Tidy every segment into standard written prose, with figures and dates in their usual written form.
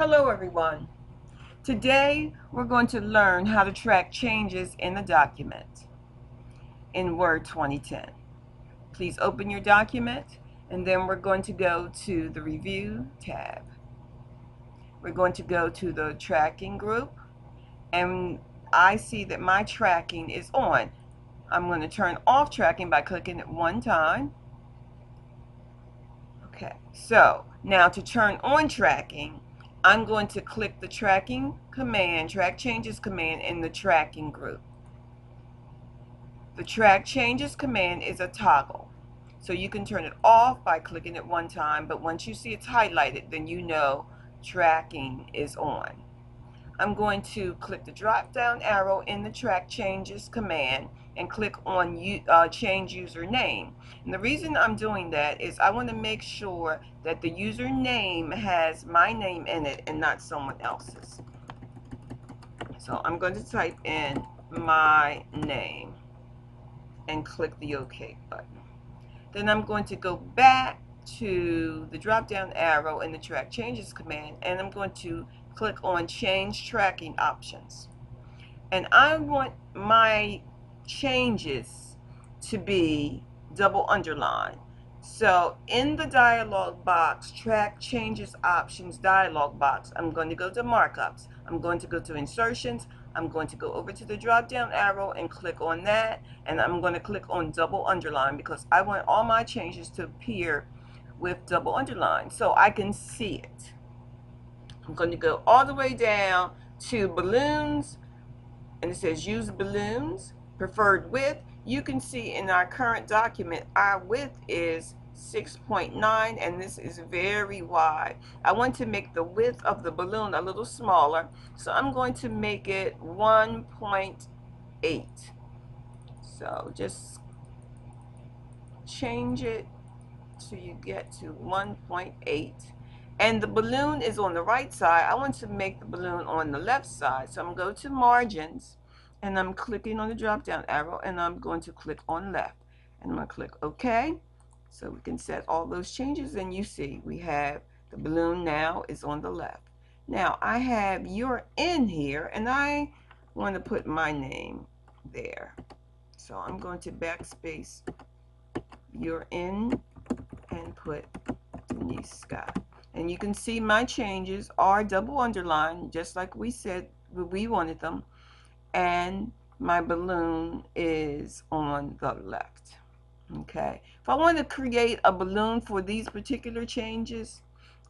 Hello everyone. Today we're going to learn how to track changes in the document in Word 2010. Please open your document and then we're going to go to the Review tab. We're going to go to the Tracking group and I see that my tracking is on. I'm going to turn off tracking by clicking it one time. Okay, so now to turn on tracking, I'm going to click the tracking command, track changes command in the tracking group. The track changes command is a toggle. So you can turn it off by clicking it one time, but once you see it's highlighted, then you know tracking is on. I'm going to click the drop down arrow in the track changes command and click on change username. And the reason I'm doing that is I want to make sure that the username has my name in it and not someone else's. So I'm going to type in my name and click the OK button. Then I'm going to go back to the drop down arrow in the track changes command and I'm going to click on change tracking options. And I want my changes to be double underlined. So in the dialog box, track changes options dialog box, I'm going to go to markups. I'm going to go to insertions. I'm going to go over to the drop down arrow and click on that. And I'm going to click on double underline because I want all my changes to appear with double underline so I can see it. I'm going to go all the way down to balloons. And it says use balloons, preferred width. You can see in our current document, our width is 6.9 and this is very wide. I want to make the width of the balloon a little smaller, so I'm going to make it 1.8. So just change it till you get to 1.8. And the balloon is on the right side. I want to make the balloon on the left side. So I'm going to go to margins and I'm clicking on the drop down arrow and I'm going to click on left. And I'm going to click OK. So we can set all those changes and you see we have the balloon now is on the left. Now I have you're in here and I want to put my name there. So I'm going to backspace you're in and put Denise Scott. And you can see my changes are double underlined, just like we said we wanted them. And my balloon is on the left. Okay. If I want to create a balloon for these particular changes,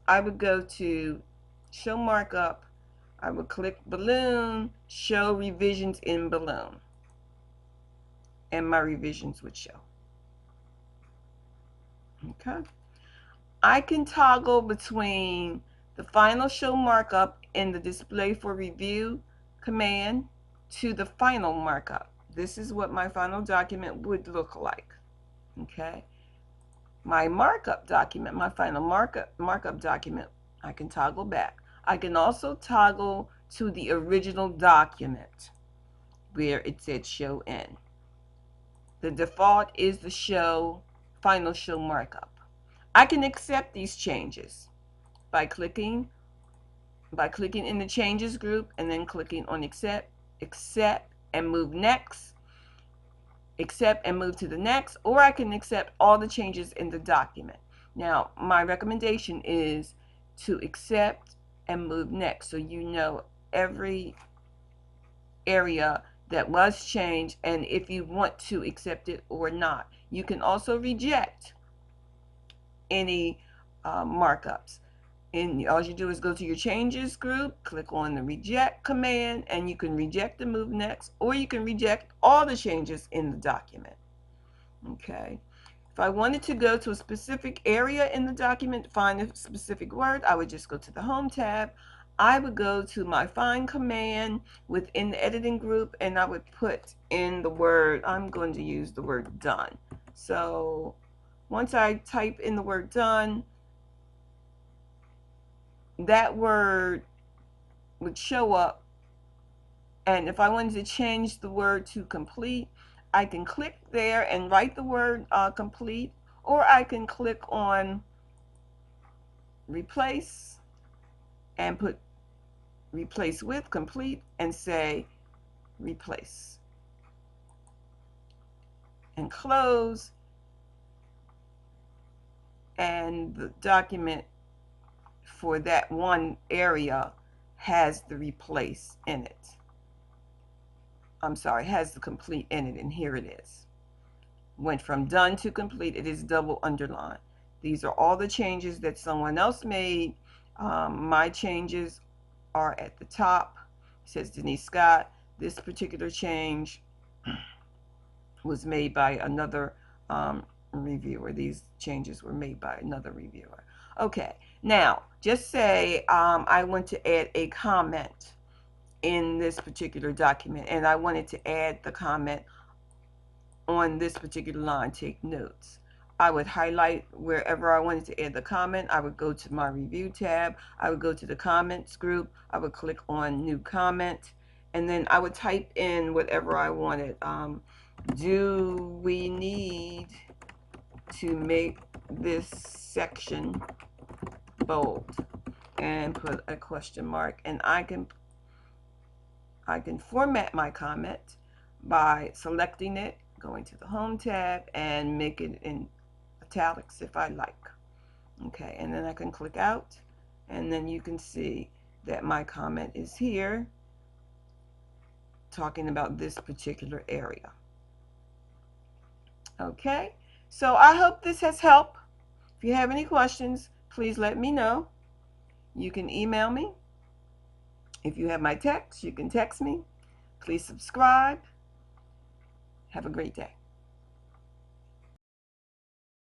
I would go to Show Markup. I would click Balloon, Show Revisions in Balloon. And my revisions would show. Okay. I can toggle between the final show markup in the display for review command to the final markup. This is what my final document would look like. Okay. My markup document, my final markup document, I can toggle back. I can also toggle to the original document where it said show in. The default is the final show markup. I can accept these changes by clicking in the changes group and then clicking on accept and move next, accept and move to the next, or I can accept all the changes in the document. Now my recommendation is to accept and move next so you know every area that was changed and if you want to accept it or not. You can also reject any markups. And all you do is go to your changes group, click on the reject command, and you can reject and move next, or you can reject all the changes in the document. Okay. If I wanted to go to a specific area in the document, find a specific word, I would just go to the Home tab. I would go to my find command within the editing group, and I would put in the word, I'm going to use the word done. So once I type in the word done, that word would show up, and if I wanted to change the word to complete, I can click there and write the word complete, or I can click on replace and put replace with complete and say replace and close, and the document for that one area has the replace in it. I'm sorry, has the complete in it, and here it is. Went from done to complete. It is double underlined. These are all the changes that someone else made. My changes are at the top. It says Denise Scott. This particular change was made by another reviewer. These changes were made by another reviewer. Okay, now just say I want to add a comment in this particular document, and I wanted to add the comment on this particular line. Take notes. I would highlight wherever I wanted to add the comment. I would go to my review tab. I would go to the comments group. I would click on new comment, and then I would type in whatever I wanted. Do we need to make this section bold? And put a question mark, and I can format my comment by selecting it, going to the home tab, and make it in italics if I like. Okay, and then I can click out, and then you can see that my comment is here talking about this particular area. Okay, so I hope this has helped. If you have any questions, please let me know. You can email me. If you have my text, you can text me. Please subscribe. Have a great day.